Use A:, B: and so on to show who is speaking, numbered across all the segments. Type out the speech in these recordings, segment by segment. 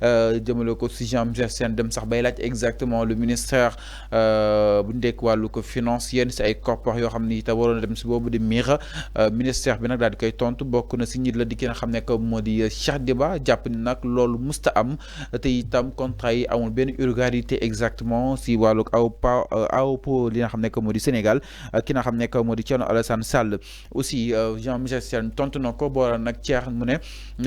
A: jëmale ko si Jean-Michel Sène dem sax bay laaj exactement le ministère bu ndekk wàllu ko finance yenn si ay koppar yoo xam ni itam waroon na dem si boobu di miir ministère bi nag daal di koy tontu bokk na si nit la di ki nga xam ne que moo di Cheikh Diba jàpp ni nag loolu musta am te itam contrat yi amul benn irrégularité exactement si wàllu AOPO li nga xam ne que moo di Sénégal ki nga xam ne que moo di Thierno Alassane Sall aussi Jean-Michel Sène tontu na ko boora nag Thierno mu ne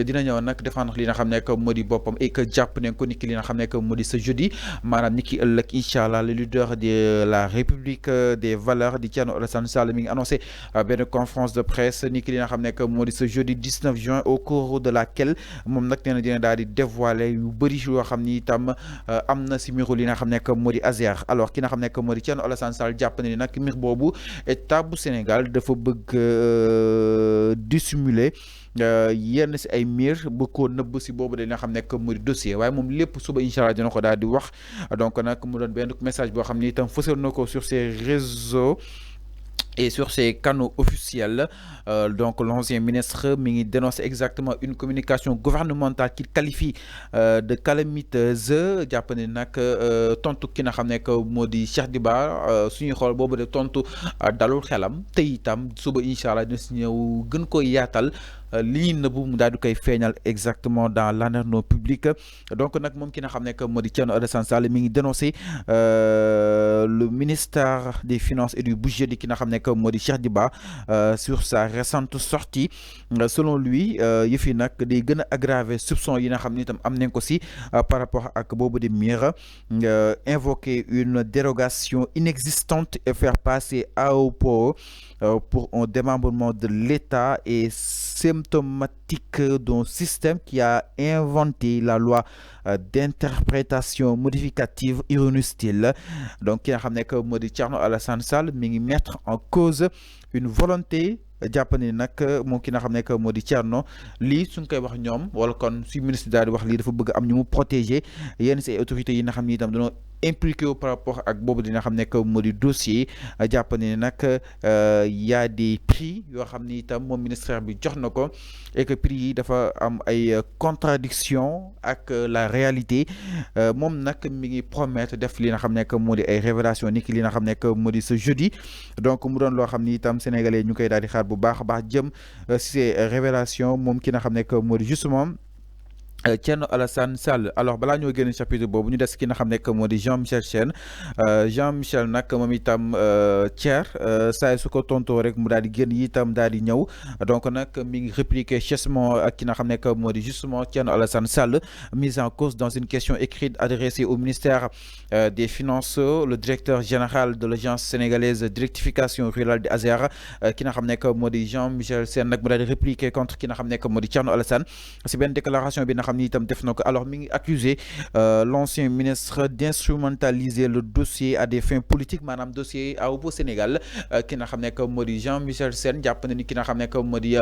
A: dina ñëw nag défendre li nga xam ne que moo di boppam et que jàpp ne ko ni ki li nga xam ne que moo di ce jeudi maanaam ni ki ëllëg incha allah le leader de la République des valeurs di Thierno Alassane Sall mi ngi annoncé benn conférence de presse ni ki li nga xam ne que moo di ce jeudi 19 juin au cours de laquelle moom nag nee na dina daal di dévoiler yu bëri yoo xam ni itam am na si mbiru li nga xam ne que moo di ASER alors ki nga xam ne que moo di Thierno Alassane Sall jàpp na ni nag mbir boobu état bu Sénégal dafa bëgg dissimuler yenn si ay mbir bu ko nëbb si boobu de nga xam ne que mu di dossier waaye moom lépp suba incha allah dina ko daal di wax donc nag mu doon benn message boo xam ni itam fësal na ko sur ses réseaux et sur ses canaux officiels. Donc l'ancien ministre mi dénonce exactement une communication gouvernementale qu'il qualifie de calamiteuse jàpp ne nag tontu ki nga xam ne que moo di Cheikh Diba suñuy xool boobu de tontu dalul xelam te itam suba incha allah dina si ñëw gën ko yaatal lii nëbbu mu daal di koy feeñal exactement dans l'anarchie publique donc nag moom ki nga xam ne que moo di Thierno Alassane Sall mi ngi dénoncé le ministère des finances et du budget di ki nga xam ne que moo di Cheikh Diba sur sa récente sortie selon lui yëf yi nag day gën a aggraver soupçon yi nga xam ne itam am nañ ko si par rapport ak boobu di miir invoquer une dérogation inexistante et faire passer AOPO pour un démembrement de l'État est symptomatique d'un système qui a inventé la loi d'interprétation modificative ironistile. Donc ki nga xam ne que moo di Thierno Alassane Sall mi ngi mettre en cause une volonté jàpp ne nag moom ki nga xam ne que moo di Thierno lii suñ koy wax ñoom wala kon su ministre daal di wax lii dafa bëgg am ñu mu protéger yenn si ay autorités yi nga xam ne itam dañoo impliqué par rapport ak boobu dina xam ne que moo di dossier jàpp ne nag y a des prix yoo xam ni itam moom ministère bi jox na ko et que prix yi dafa am ay contradiction ak la réalité moom nag mi ngi promettre def li nga xam ne que moo di ay révélation ni ki li nga xam ne que moo di ce jeudi donc mu doon loo xam ni itam sénégalais ñu koy daal di xaar bu baax a baax jëm si ces révélations moom ki nga xam ne que moo di justement Thierno Alassane Sall alors balaa ñoo génn chapitre boobu ñu des ki nga xam ne que moo di Jean-Michel Sène Jean-Michel nag moom itam Thier saa su ko tontoo rek mu daal di génn itam daal di ñëw donc nag mi ngi répliquer chèsement ak ki nga xam ne que moo di justement Thierno Alassane Sall mise en cause dans une question écrite adressée au ministère des Finances le directeur général de l'agence sénégalaise de rectification rurale de ASER ki nga xam ne que moo di Jean-Michel Sène nag mu daal di répliquer contre ki nga xam ne que moo di Thierno Alassane si benn déclaration bi nga xam ni itam def na ko alors mi ngi accusé l'ancien ministre d'instrumentaliser le dossier à des fins politiques maanaam dossier AOPO Sénégal ki nga xam ne que moo di Jean-Michel Sène jàpp na ni ki nga xam ne que moo di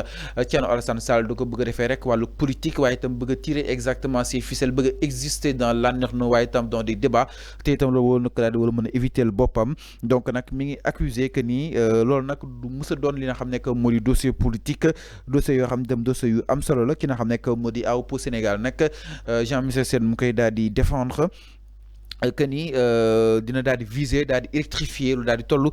A: Thierno Alassane Sall du ko bëgg a defee rek wàllu politique waaye itam bëgg a tirer exactement ses ficelles bëgg a exister dans l'anarchie waaye itam dans des débats te itam la wóor na ko daal di war a mën a éviter boppam donc nag mi ngi accusé que ni loolu nag du mës a doon li nga xam ne que moo di dossier politique dossier yoo xam ne dem dossier yu am solo la ki nga xam ne que moo di AOPO Sénégal nag Jean-Michel Sène mu koy daal di défendre que ni dina daal di viser daal di électrifier lu daal di toll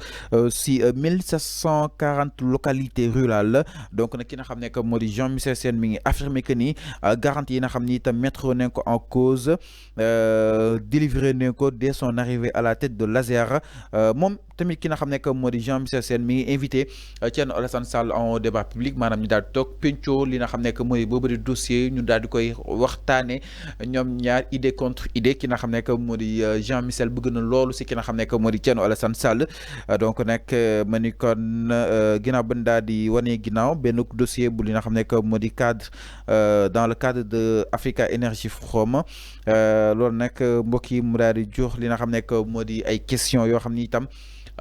A: si 1740 localités rurales donc nag ki nga xam ne que moo di Jean-Michel Sène mi ngi affirmer que ni garantie yi nga xam ni itam mettre nañ ko en cause délivré nañ ko dès son arrivée à la tête de l'ASER moom tamit ki nga xam ne que moo di Jean-Michel Sène mi ngi invité Thierno Alassane Sall en débat public maanaam ñu daal di toog penco li nga xam ne que mooy boobu di dossier ñu daal di koy waxtaane ñoom ñaar idée contre idée ki nga xam ne que moo di Jean-Michel bëgg na loolu si ki nga xam ne que moo di Thierno Alassane Sall donc nag ma ni kon ginnaaw ban daal di wane ginnaaw benn dossier bu li nga xam ne que moo di cadre dans le cadre de Africa Energy Forum loolu nag mbokk yi mu daal di jox li nga xam ne que moo di ay questions yoo xam ni itam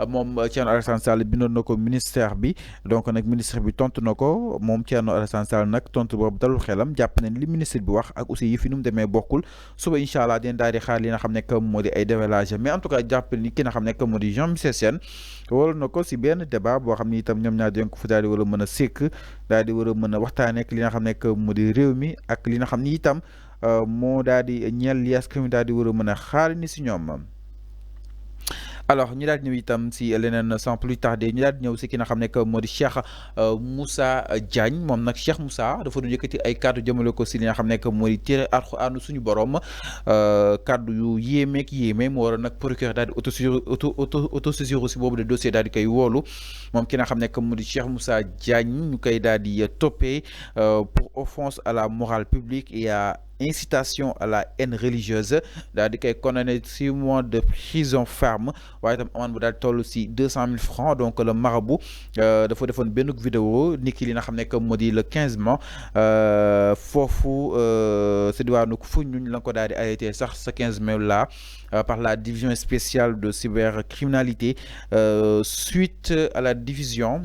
A: moom Thierno Alassane Sall bindoon na ko ministère bi donc nag ministre bi tontu na ko moom Thierno Alassane Sall nag tontu boobu dalul xelam jàpp nañ li ministre bi wax ak aussi yëf yi nu mu demee bokkul suba incha allah dinañ daal di xaar li nga xam ne que moo di ay dévelage mais en tout cas jàpp ni ki nga xam ne que moo di Jean-Michel Sène wala na ko si benn débat boo xam ni itam ñoom ñaar dañ ko fa daal di war a mën a sekk daal di war a mën a waxtaanee ak li nga xam ne que moo di réew mi ak li nga xam ni itam moo daal di ñeel li askan wi daal di war a mën a xaar ni si ñoom. alors ñu daal di ñëw itam si leneen sans plus tarder ñu daal di ñëw si ki nga xam ne que moo di Cheikh Moussa Diagne moom nag Cheikh Moussa dafa doon yëkkati ay kàddu jëmale ko si li nga xam ne que moo di téere Alxuraan suñu borom kàddu yu yéemeek yéeme mu waroon nag procureur daal di autosaisir si boobu de dossier daal di koy woolu moom ki nga xam ne que moo di Cheikh Moussa Diagne ñu koy daal di toppee pour offense à la morale publique et à incitation à la haine religieuse daal di koy condamné 6 mois de prison ferme waaye itam amende bu daal di toll si 200 000 francs donc le marabout dafa defoon benn vidéo nit ki li nga xam ne que moo di le 15 mai foofu si diwaanu Foundiougne la ko daal di arrêté sax sa 15 mai là par la division spéciale de cybercriminalité suite à la division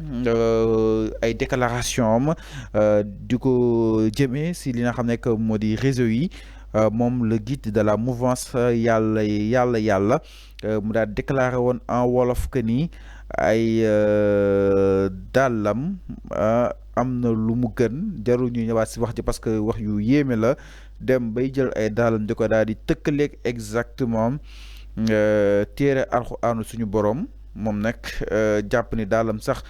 A: ay déclaration du ko jëmee si li nga xam ne que moo di réseau yi moom le guide de la mouvance yàlla mu daal déclaré woon en wolof que ni ay dàllam am na lu mu gën jarul ñu ñëwaat si wax ji parce que wax yu yéeme la dem bay jël ay dàllam di ko daal di tëkkaleeg exactement téere Alxuraan suñu borom moom nag jàpp ni dàllam sax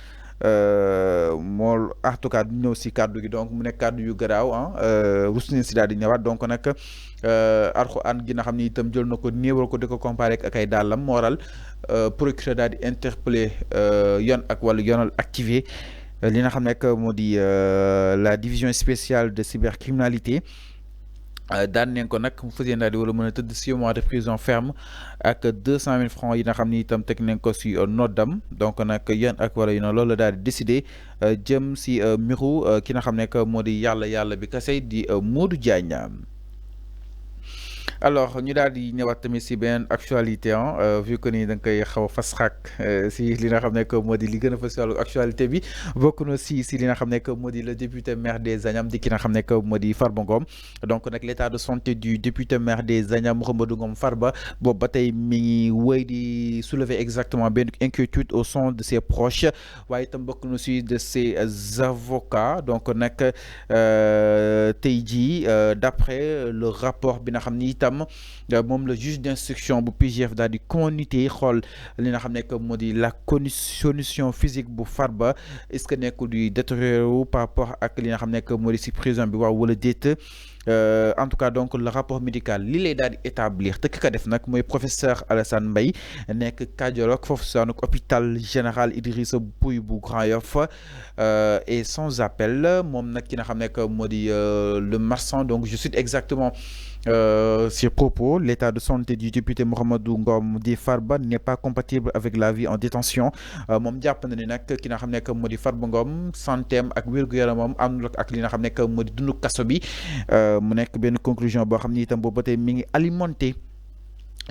A: moo en tout cas du ñëw si kàddu gi donc mu nekk kàddu yu garaaw rus nañ si daal di ñëwaat donc nag Alxuraan gi nga xam ni itam jël na ko néewal ko di ko comparé ak ay dàllam moo waral procureur daal di interpellé yoon ak wàllu yoonal activé li nga xam ne moo di la division spéciale de cybercriminalité daan nañ ko nag mu fas yéene daal di war a mën a tëdd 6 mois de prison ferme ak 200 000 francs yi nga xam ni itam teg nañ ko si noddam donc nag yéen ak wala yu ne loolu la daal di décidé jëm si mbiru ki nga xam ne moo di yàlla bi kase di Modou Diagne. alors ñu daal di ñëwaat tamit si beneen actualité vu que ni da nga koy xaw a fas xaak si li nga xam ne que moo di li gën a fas wàllu actualité bi bokk na si li nga xam ne que moo di le député maire des Agnam di ki nga xam ne que moo di Farba Ngom donc nag l' état de santé du député maire des Agnam Mouhamadou Ngom Farba boobu ba tey mi ngi wéy di soulever exactement benn inquiétude au sein de ses proches waaye itam bokk na si de ses avocats donc nag tey jii d' après le rapport bi nga xam ni itam moom le juge d'instruction bu PJF daal di communauté xool li nga xam ne que moo di la condition physique bu Farba est-ce que nekkul di détérioré par rapport ak li nga xam ne que moo di si prison bi waaw wala déet en tout cas donc le rapport médical li lay daal di établir te ki ko def nag mooy professeur Alassane Mbaye nekk cardiologue foofu sa nag hôpital général Idrissa Pouye bu Grand Yoff et sans appel moom nag ki nga xam ne que moo di le marchand donc je cite exactement ces propos l'état de santé du député Mouhamadou Ngom di Farba n'est pas compatible avec la vie en détention moom jàpp na ni nag ki nga xam ne que moo di Farba Ngom santeem ak wér-gu-yaramam àndul ak li nga xam ne que moo di dundu kaso bi mu nekk benn conclusion boo xam ni itam boobu ba tey mi ngi alimenté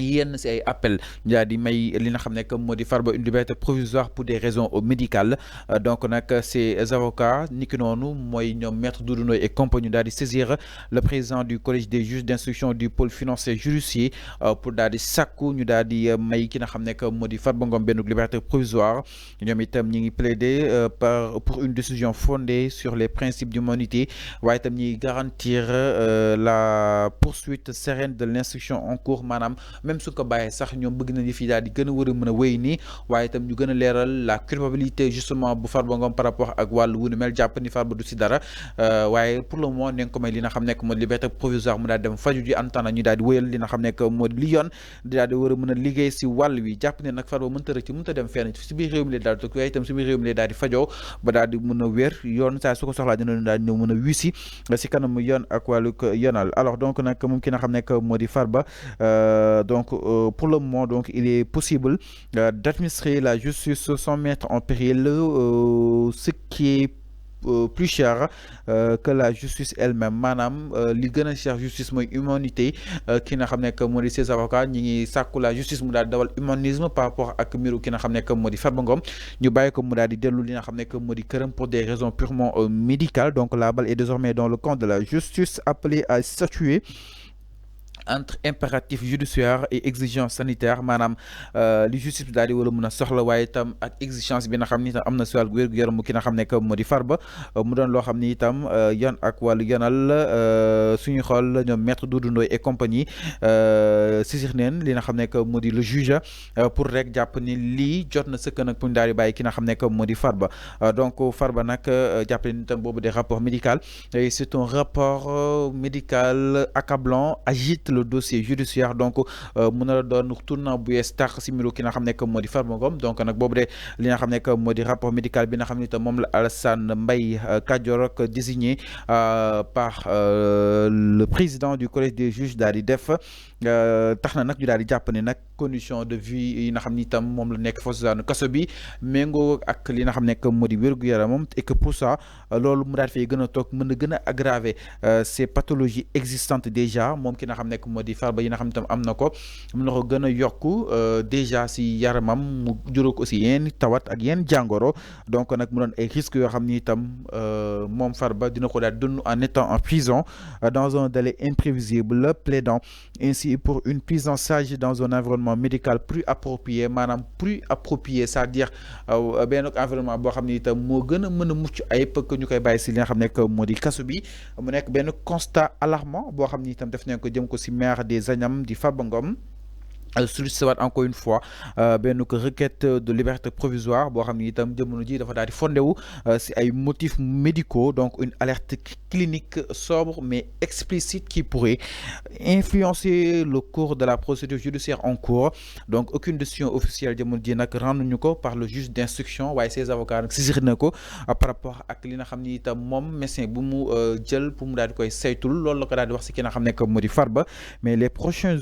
A: yenn si ay appel ñu daal di may li nga xam ne que moo di Farba une liberté provisoire pour des raisons médicales donc nag ces avocats ni ki noonu mooy ñoom maître Doudou Ndoye et compagnie daal di saisir le président du collège des juges d'instruction du pôle financier judiciaire pour daal di sàkku ñu daal di may ki nga xam ne que moo di Farba Ngom benn liberté provisoire ñoom itam ñi ngi plaider pour une décision fondée sur les principes d'humanité waaye itam ñi garantir la poursuite sereine de l'instruction en cours maanaam même su ko bàyyee sax ñoom bëgg nañu fi daal di gën a war a mën a wéy nii waaye itam ñu gën a leeral la culpabilité justement bu Farba Ngom par rapport ak wàllu wu nu mel jàpp ni Farba du si dara waaye pour le moment ne nga ko may li nga xam nekk moo liberté provisoire mu daal dem faju ji en temps ñu daal di wéyal li nga xam nekk moo li yoon di daal di war a mën a liggéey si wàll wi jàpp ne nag Farba mënta rëcc mënta dem fenn si biir réew mi lay daal di toog waaye itam si biir réew mi lay daal di fajoo ba daal di mën a wér yoon saa su ko soxlaa dina daal di ñëw mën a wisi si kanam yoon ak wàllu yoonal alors donc nag moom ki nga xam nekk moo di Farba donc pour le moment donc il est possible d'administrer la justice sans mettre en péril ce qui est plus cher que la justice elle-même maanaam li gën a cher justice mooy humanité ki nga xam ne que moo di ses avocats ñi ngi sàkku la justice mu daal dawal humanisme par rapport ak mbiru ki nga xam ne que moo di Farba Ngom ñu bàyyi ko mu daal di dellu li nga xam ne que moo di këram pour des raisons purement médicales donc la balle est désormais dans le camp de la justice appelée à statuer entre impératif judiciaire et exigence sanitaire manam li justice bi daal di wala mën a soxla waaye itam ak exigence bi nga xam ni itam am na si wàllu wér-gu-yaram ki nga xam ne que moo di Farba mu doon loo xam ni itam yan ak wàllu yanal suñu xool ñoom maître Doudou Ndoye et compagnie sisir neen li nga xam ne que moo di le juge pour rek jàpp ni lii jot na sëkk nag pour ñu daal di bàyyi ki nga xam ne que moo di Farba donc Farba nag jàpp ni itam boobu des rapports médical et c'est un rapport médical accablant agite le dossier judiciaire donc mun na la doon tournant bu yees tax si mbiru ki nga xam ne que moo di Farba Ngom donc nag boobu de li nga xam ne que moo di rapport médical bi nga xam ne itam moom la Alassane Mbaye Kadior désigné par le président du collège des juges daal di def tax na nag ñu daal di jàpp ne nag condition de vie yi nga xam ni itam moom la nekk foofu daanu kaso bi méngoo ak li nga xam ne que moo di wér-gu-yaramam et que pour ça loolu mu daal fay gën a toog mën na gën a aggraver ces pathologies existantes déjà moom ki nga xam ne que moo di Farba yi nga xam ne itam am na ko mën na ko gën a yokk déjà si yaramam mu juróo ko aussi yenn tawat ak yenn jàngoro donc nag mu doon ay risques yoo xam ni itam moom Farba dina ko daal dund en étant en prison dans un délai imprévisible plaidant ainsi pour une prise en charge dans un environnement médical plus approprié maanaam plus approprié c'est-à-dire benn environnement boo xam ne itam moo gën a mën a mucc ayib que ñu koy bàyyi si li nga xam ne moo di kaso bi mu nekk benn constat alarmant boo xam ni itam def nañ ko jëm ko si maire des Agnam di Farba Ngom sollicité encore une fois benn requête de liberté provisoire boo xam ni itam jamono ji dafa daal di fondé wu si ay motifs médicaux donc une alerte clinique sobre mais explicite qui pourrait influencer le cours de la procédure judiciaire en cours donc aucune décision officielle jamono ji nag renduñu ko par le juge d'instruction waaye ses avocats nag saisir na ko par rapport ak li nga xam ni itam moom médecin bu mu jël pour mu daal di koy saytul loolu la ko daal di wax si ki nga xam ne moo di Farba mais les prochains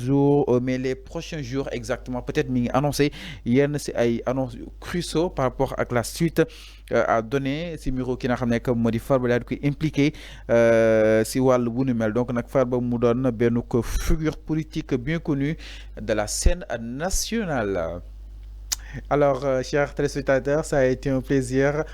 A: jours exactement peut-être mi ngi annoncé yenn si ay annonce cruciaux par rapport ak la suite à donner si miro ki nga xam ne moo di Farba daal di koy impliqué si wàllu bu nu mel donc nag Farba mu doon benn ko figure politique bien connue de la scène nationale. Alors chers téléspectateurs, ça a été un plaisir